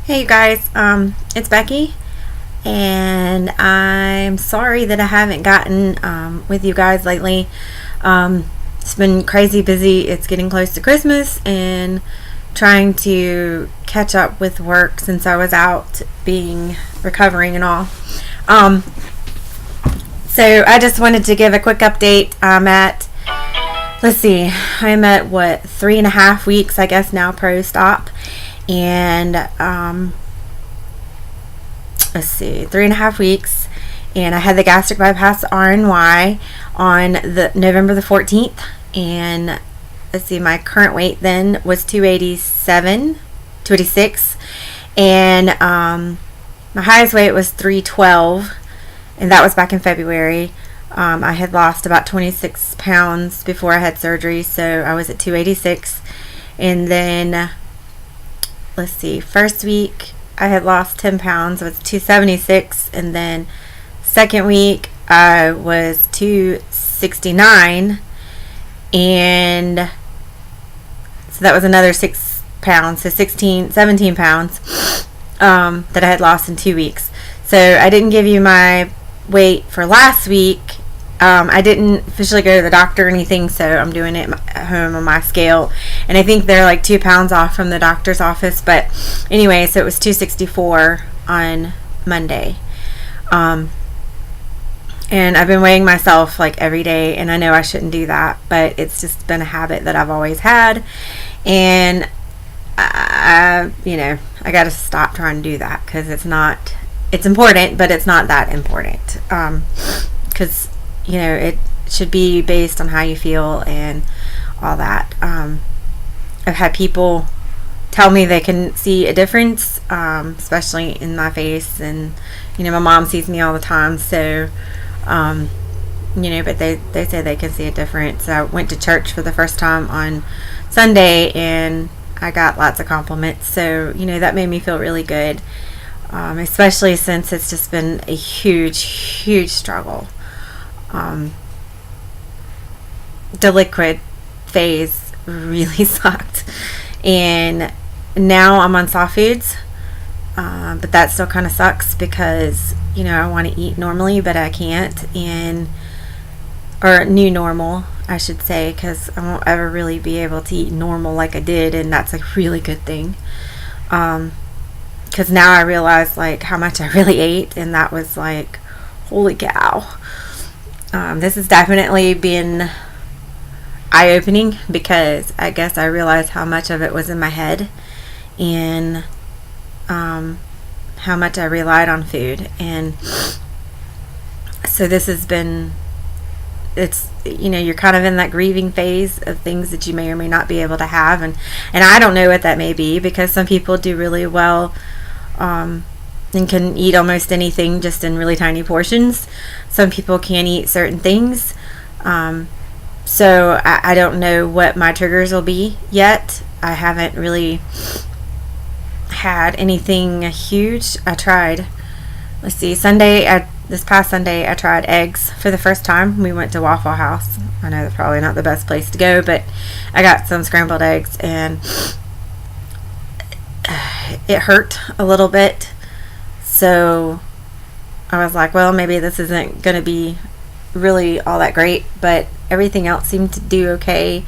Hey you guys, it's Becky, and I'm sorry that I haven't gotten with you guys lately. It's been crazy busy. It's getting close to Christmas, and trying to catch up with work since I was out being recovering and all. Um, so I just wanted to give a quick update. I'm at what, 3.5 weeks, I guess now, post-op. And 3.5 weeks, and I had the gastric bypass RNY on the November the 14th, and my current weight then was 286, and my highest weight was 312, and that was back in February. I had lost about 26 pounds before I had surgery, so I was at 286, and then first week I had lost 10 pounds. I was 276, and then second week I was 269, and so that was another 6 pounds, so 17 pounds that I had lost in 2 weeks. So I didn't give you my weight for last week. I didn't officially go to the doctor or anything, so I'm doing it at home on my scale. And I think they're like 2 pounds off from the doctor's office. But anyway, so it was 264 on Monday. And I've been weighing myself like every day, and I know I shouldn't do that, but it's just been a habit that I've always had. And I got to stop trying to do that, because it's important, but it's not that important. Because it should be based on how you feel and all that. I've had people tell me they can see a difference, especially in my face, and my mom sees me all the time, so but they say they can see a difference. I went to church for the first time on Sunday, and I got lots of compliments, so that made me feel really good, especially since it's just been a huge struggle. The liquid phase really sucked, and now I'm on soft foods, but that still kind of sucks, because I want to eat normally, but I can't, or new normal I should say, because I won't ever really be able to eat normal like I did, and that's a really good thing, because now I realize like how much I really ate, and that was like, holy cow. This has definitely been eye-opening, because I guess I realized how much of it was in my head, and how much I relied on food. And so this has been, you're kind of in that grieving phase of things that you may or may not be able to have, and I don't know what that may be, because some people do really well and can eat almost anything just in really tiny portions. Some people can't eat certain things. So I don't know what my triggers will be yet. I haven't really had anything huge. I tried, this past Sunday, I tried eggs for the first time. We went to Waffle House. I know that's probably not the best place to go, but I got some scrambled eggs, and it hurt a little bit. So I was like, well, maybe this isn't going to be really all that great, but everything else seemed to do okay.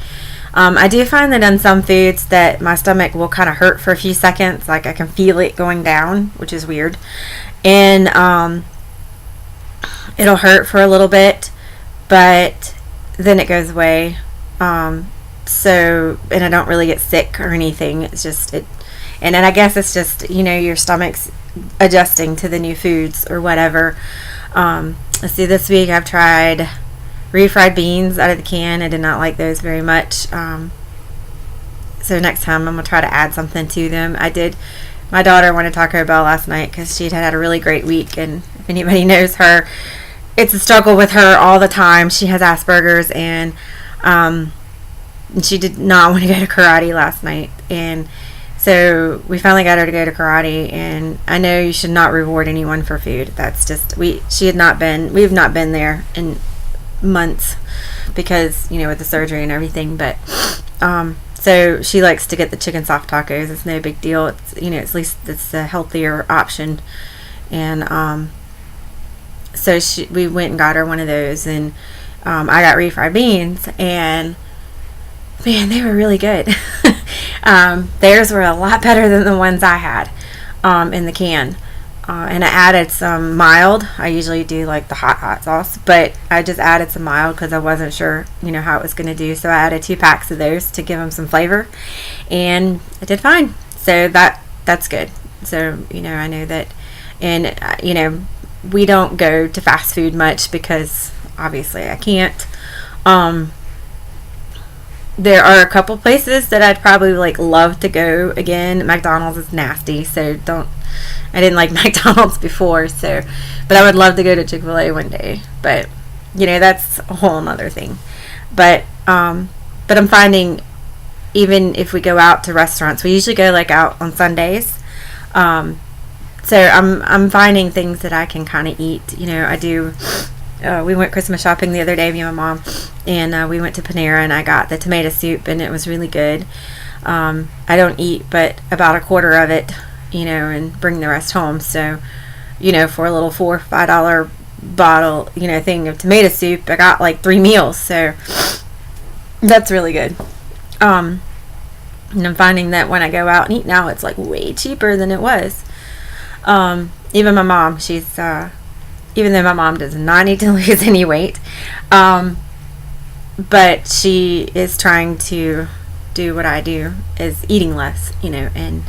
I do find that on some foods that my stomach will kind of hurt for a few seconds, like I can feel it going down, which is weird, and it'll hurt for a little bit, but then it goes away. And I don't really get sick or anything. It's just and then I guess it's just your stomach's adjusting to the new foods or whatever. This week I've tried refried beans out of the can. I did not like those very much. So next time I'm going to try to add something to them. My daughter wanted Taco Bell last night, because she had a really great week, and if anybody knows her, it's a struggle with her all the time. She has Asperger's, and she did not want to go to karate last night, and so we finally got her to go to karate. And I know you should not reward anyone for food. That's just, we've not been there in months, because with the surgery and everything. But So she likes to get the chicken soft tacos. It's no big deal. It's, at least it's a healthier option. And so we went and got her one of those, and I got refried beans, and man, they were really good. Theirs were a lot better than the ones I had in the can. And I added some mild. I usually do like the hot sauce, but I just added some mild because I wasn't sure, how it was going to do. So I added 2 packs of those to give them some flavor, and it did fine. So that's good. So, I know that, and, we don't go to fast food much because obviously I can't. There are a couple places that I'd probably love to go again. McDonald's is nasty, so I didn't like McDonald's before, but I would love to go to Chick-fil-A one day. But that's a whole nother thing. But I'm finding, even if we go out to restaurants, we usually go out on Sundays. So I'm finding things that I can kind of eat. I do. We went Christmas shopping the other day, me and my mom, and we went to Panera, and I got the tomato soup, and it was really good. I don't eat but about a quarter of it, and bring the rest home. So, for a little $4 or $5 bottle, thing of tomato soup, I got 3 meals. So that's really good. And I'm finding that when I go out and eat now, it's way cheaper than it was. Even my mom, she's even though my mom does not need to lose any weight, but she is trying to do what I do, is eating less, and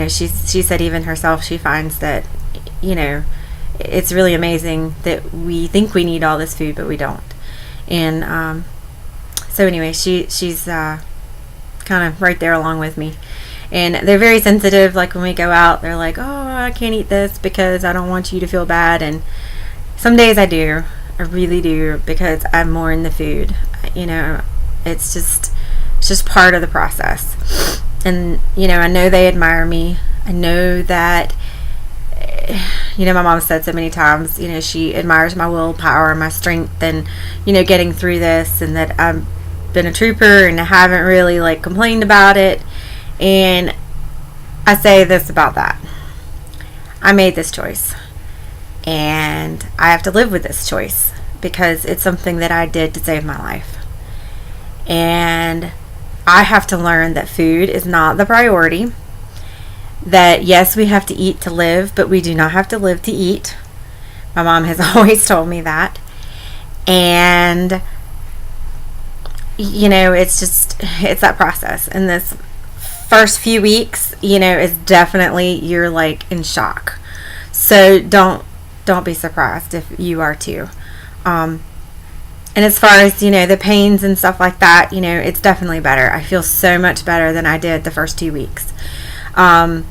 she said even herself, she finds that it's really amazing that we think we need all this food, but we don't. And so anyway, she's kind of right there along with me. And they're very sensitive. When we go out, they're like, oh, I can't eat this because I don't want you to feel bad. And some days I do. I really do, because I'm more in the food. It's just part of the process. And, I know they admire me. I know that, my mom said so many times, she admires my willpower and my strength and, getting through this, and that I've been a trooper and I haven't really, complained about it. And I say this about that. I made this choice, and I have to live with this choice because it's something that I did to save my life. And I have to learn that food is not the priority. That yes, we have to eat to live, but we do not have to live to eat. My mom has always told me that. And it's that process. And this first few weeks, is definitely, you're in shock. So don't be surprised if you are too. And as far as, the pains and stuff like that, it's definitely better. I feel so much better than I did the first 2 weeks. I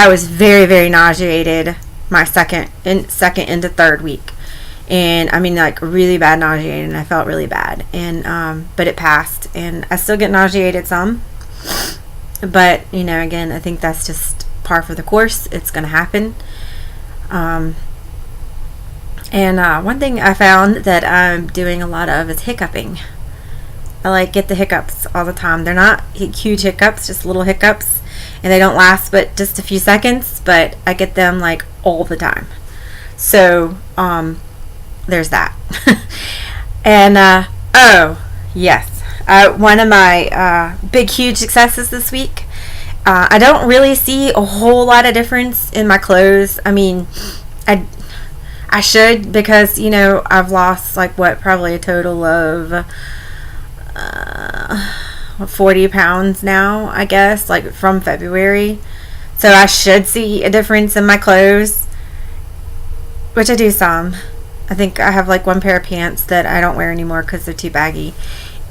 was very, very nauseated my second into third week. And I mean, really bad nauseated, and I felt really bad. And but it passed, and I still get nauseated some. But again, I think that's just par for the course. It's going to happen. And one thing I found that I'm doing a lot of is hiccuping. I get the hiccups all the time. They're not huge hiccups, just little hiccups, and they don't last but just a few seconds. But I get them all the time. So there's that. And oh yes, one of my big huge successes this week. I don't really see a whole lot of difference in my clothes. I mean, I should, because I've lost probably a total of 40 pounds now, I guess, from February. So I should see a difference in my clothes, which I do some. I think I have one pair of pants that I don't wear anymore because they're too baggy,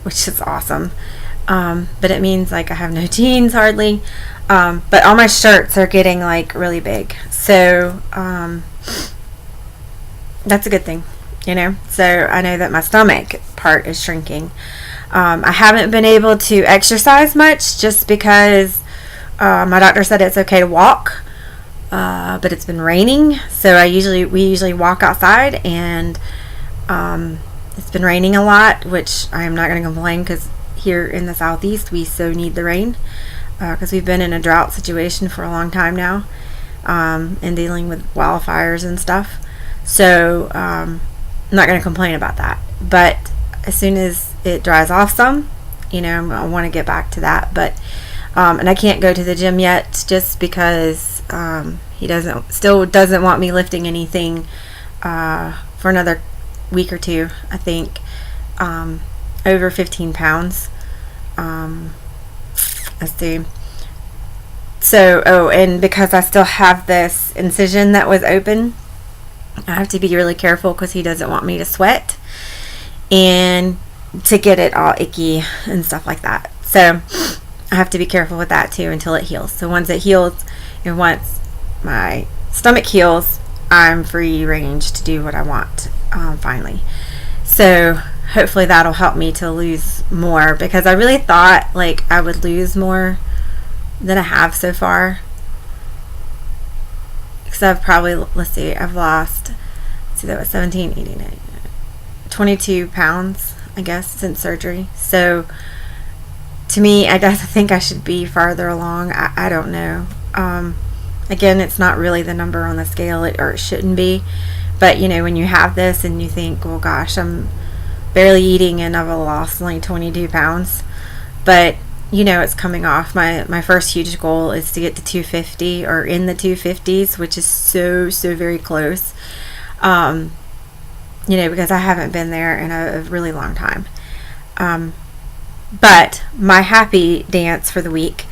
which is awesome. But it means I have no jeans hardly. But all my shirts are getting really big. So that's a good thing, So I know that my stomach part is shrinking. I haven't been able to exercise much just because my doctor said it's okay to walk. But it's been raining, so we usually walk outside, and it's been raining a lot, which I am not going to complain because here in the southeast we so need the rain, because we've been in a drought situation for a long time now, and dealing with wildfires and stuff. So I'm not going to complain about that. But as soon as it dries off some, I want to get back to that. But and I can't go to the gym yet just because he still doesn't want me lifting anything for another week or two, I think, over 15 pounds. Let's see. So, and because I still have this incision that was open, I have to be really careful because he doesn't want me to sweat and to get it all icky and stuff like that. So I have to be careful with that too until it heals. So once it heals, and once my stomach heals, I'm free range to do what I want, finally. So hopefully that'll help me to lose more, because I really thought like I would lose more than I have so far. Because I've probably, I've lost, that was 17, 18, 22 pounds, I guess, since surgery. So to me, I think I should be farther along. I don't know. Again, it's not really the number on the scale, or it shouldn't be. But, when you have this and you think, well, gosh, I'm barely eating and I've lost only 22 pounds. But, it's coming off. My first huge goal is to get to 250 or in the 250s, which is so very close. Because I haven't been there in a really long time. But my happy dance for the week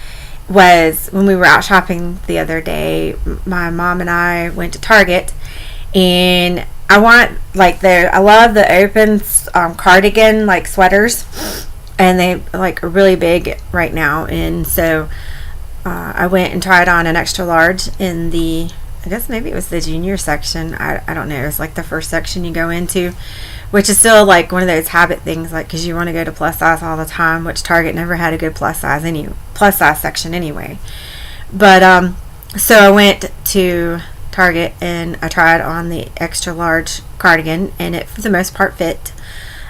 was when we were out shopping the other day. My mom and I went to Target, and I love the open cardigan sweaters, and they are really big right now. And so I went and tried on an extra large in the, I guess maybe it was the junior section. I don't know. It's the first section you go into, which is still one of those habit things, because you want to go to plus size all the time, which Target never had a good plus size section anyway. But so I went to Target and I tried on the extra large cardigan, and it for the most part fit.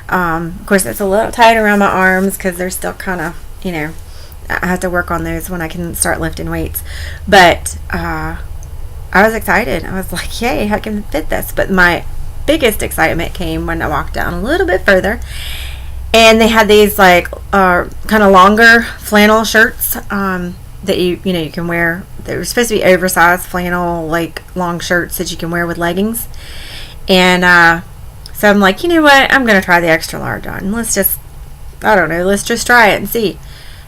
Of course, it's a little tight around my arms because they're still kind of, I have to work on those when I can start lifting weights. But I was excited. I was like, yay, I can fit this. But my biggest excitement came when I walked down a little bit further, and they had these kind of longer flannel shirts that you can wear. They were supposed to be oversized flannel long shirts that you can wear with leggings. And so I'm like, you know what, I'm gonna try the extra large on. Let's just try it and see.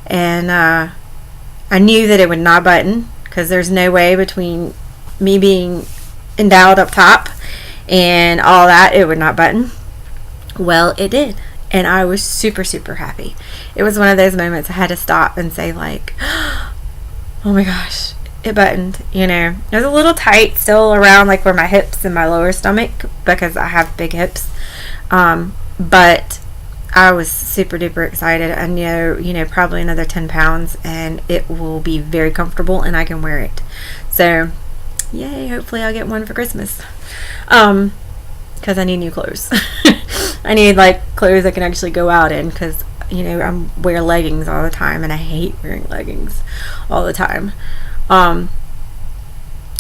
And I knew that it would not button, because there's no way between me being endowed up top and all that it would not button. Well, it did, and I was super happy. It was one of those moments I had to stop and say oh my gosh, it buttoned. It was a little tight still around where my hips and my lower stomach, because I have big hips, but I was super duper excited. I know probably another 10 pounds and it will be very comfortable and I can wear it. So yay, hopefully I'll get one for Christmas, because I need new clothes. I need clothes I can actually go out in, because I wear leggings all the time and I hate wearing leggings all the time. I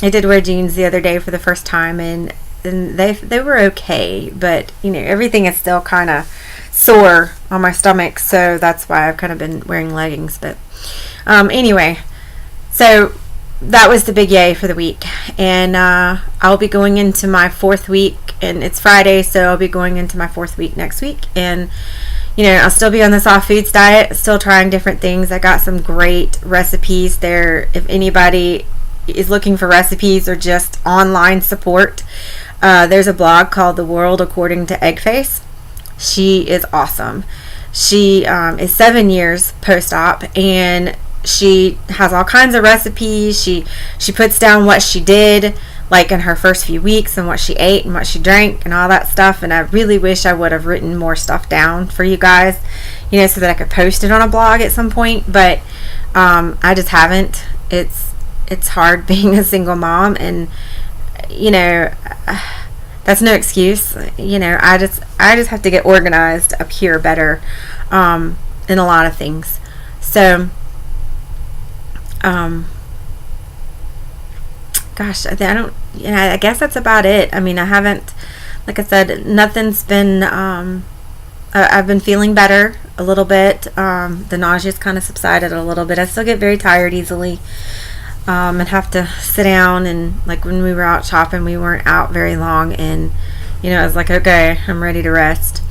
did wear jeans the other day for the first time, and they were okay, but everything is still kind of sore on my stomach, so that's why I've kind of been wearing leggings. But anyway, so that was the big yay for the week. And I'll be going into my 4th week, and it's Friday, so I'll be going into my 4th week next week. And I'll still be on the soft foods diet, still trying different things. I got some great recipes there. If anybody is looking for recipes or just online support, there's a blog called The World According to Eggface. She is awesome. She is 7 years post-op, and she has all kinds of recipes. She puts down what she did in her first few weeks, and what she ate and what she drank and all that stuff. And I really wish I would have written more stuff down for you guys, so that I could post it on a blog at some point. But I just haven't. It's hard being a single mom, and that's no excuse. I just have to get organized up here better. And in a lot of things. So, gosh, I don't, I guess that's about it. I mean, I haven't, like I said, nothing's been, I've been feeling better a little bit. The nausea's kind of subsided a little bit. I still get very tired easily, and have to sit down, and like when we were out shopping, we weren't out very long, and I was like, okay, I'm ready to rest.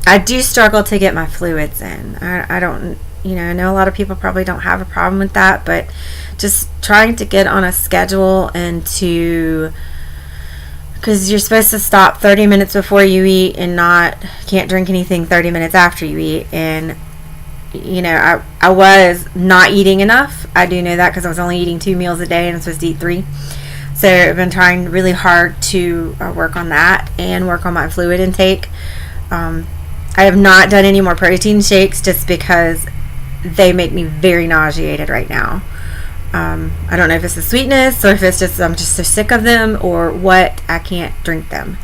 I do struggle to get my fluids in. I don't, I know a lot of people probably don't have a problem with that, but just trying to get on a schedule and because you're supposed to stop 30 minutes before you eat and can't drink anything 30 minutes after you eat. And, I was not eating enough. I do know that because I was only eating 2 meals a day and I'm supposed to eat 3. So I've been trying really hard to work on that and work on my fluid intake. I have not done any more protein shakes just because they make me very nauseated right now. I don't know if it's the sweetness or if it's just I'm just so sick of them or what. I can't drink them.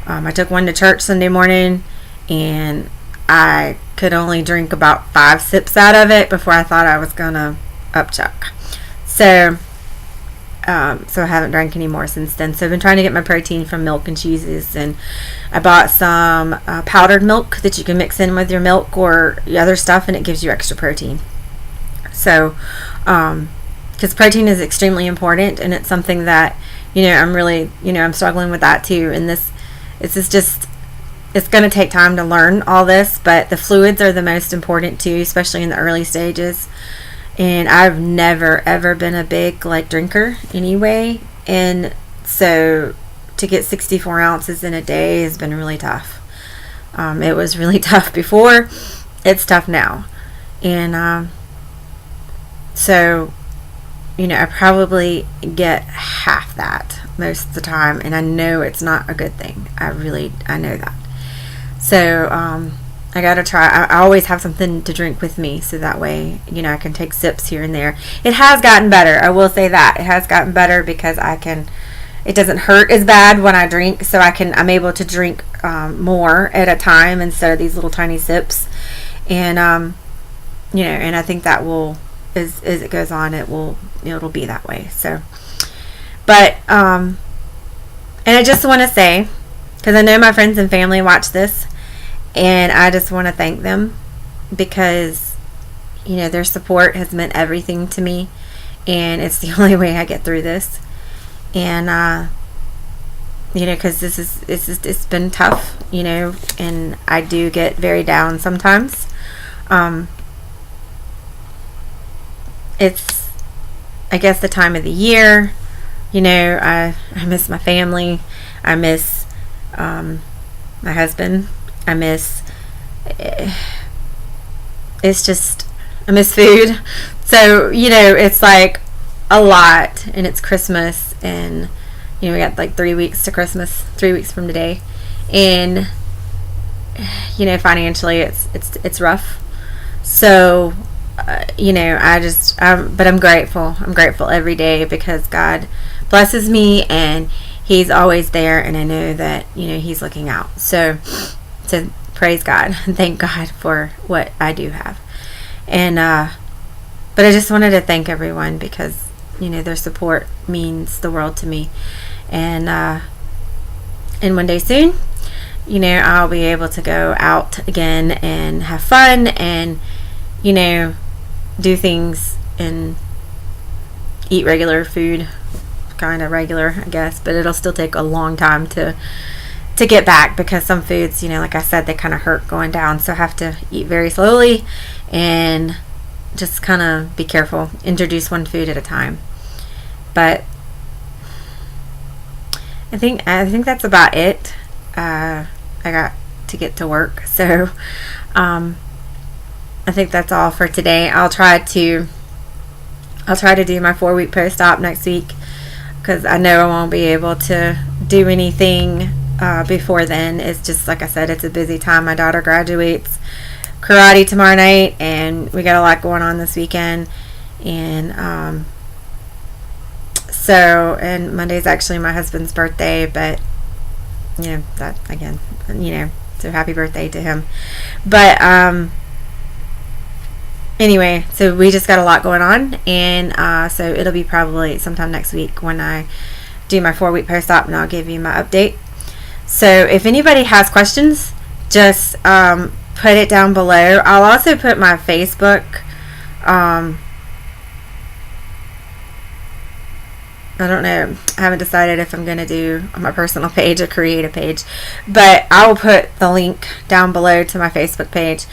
I took one to church Sunday morning and I could only drink about 5 sips out of it before I thought I was gonna upchuck. So I haven't drank any more since then. So I've been trying to get my protein from milk and cheeses, and I bought some powdered milk that you can mix in with your milk or other stuff, and it gives you extra protein. So because protein is extremely important, and it's something that I'm really I'm struggling with that too. And it's going to take time to learn all this, but the fluids are the most important too, especially in the early stages. And I've never ever been a big drinker anyway, and so to get 64 ounces in a day has been really tough. It was really tough before, it's tough now. And so I probably get half that most of the time, and I know it's not a good thing. I know that. So I gotta try. I always have something to drink with me, so that way I can take sips here and there. It has gotten better. I will say that it has gotten better because it doesn't hurt as bad when I drink, so I'm able to drink more at a time instead of these little tiny sips. And and I think that will, as it goes on, it'll be that way. So, but and I just want to say, because I know my friends and family watch this, and I just want to thank them because their support has meant everything to me, and it's the only way I get through this. And because it's been tough, and I do get very down sometimes. It's, I guess, the time of the year. I miss my family. I miss my husband. I miss I miss food. So it's like a lot, and it's Christmas, and we got 3 weeks to Christmas, 3 weeks from today, and financially it's rough. So but I'm grateful. I'm grateful every day because God blesses me, and He's always there, and I know that He's looking out. So praise God and thank God for what I do have. And but I just wanted to thank everyone because their support means the world to me. And one day soon, I'll be able to go out again and have fun and do things and eat regular food, kind of regular, I guess, but it'll still take a long time to get back because some foods, like I said, they kind of hurt going down, so I have to eat very slowly and just kind of be careful, introduce one food at a time. But I think that's about it. I got to get to work, so I think that's all for today. I'll try to do my 4-week post-op next week because I know I won't be able to do anything before then. It's just, like I said, it's a busy time. My daughter graduates karate tomorrow night, and we got a lot going on this weekend. And and Monday's actually my husband's birthday, but that again, So happy birthday to him. But anyway, so we just got a lot going on, and so it'll be probably sometime next week when I do my 4-week post-op, and I'll give you my update. So if anybody has questions, just put it down below. I'll also put my Facebook. I don't know. I haven't decided if I'm going to do my personal page or create a page. But I will put the link down below to my Facebook page.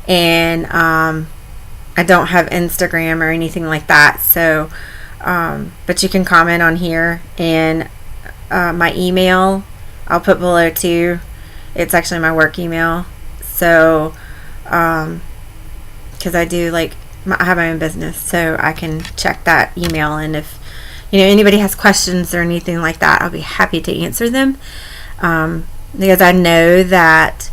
And I don't have Instagram or anything like that. So, but you can comment on here. And my email, I'll put below too. It's actually my work email. So, because I do I have my own business. So I can check that email. And if anybody has questions or anything like that, I'll be happy to answer them, because I know that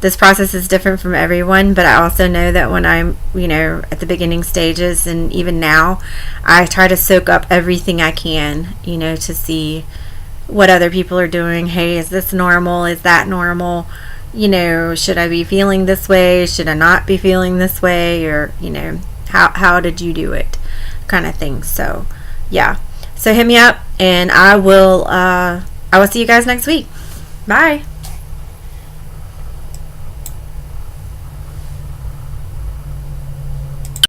this process is different from everyone, but I also know that when I'm at the beginning stages, and even now, I try to soak up everything I can, to see what other people are doing. Hey, is this normal? Is that normal? Should I be feeling this way? Should I not be feeling this way? Or how did you do it, kind of thing. So yeah. So hit me up, and I will see you guys next week. Bye.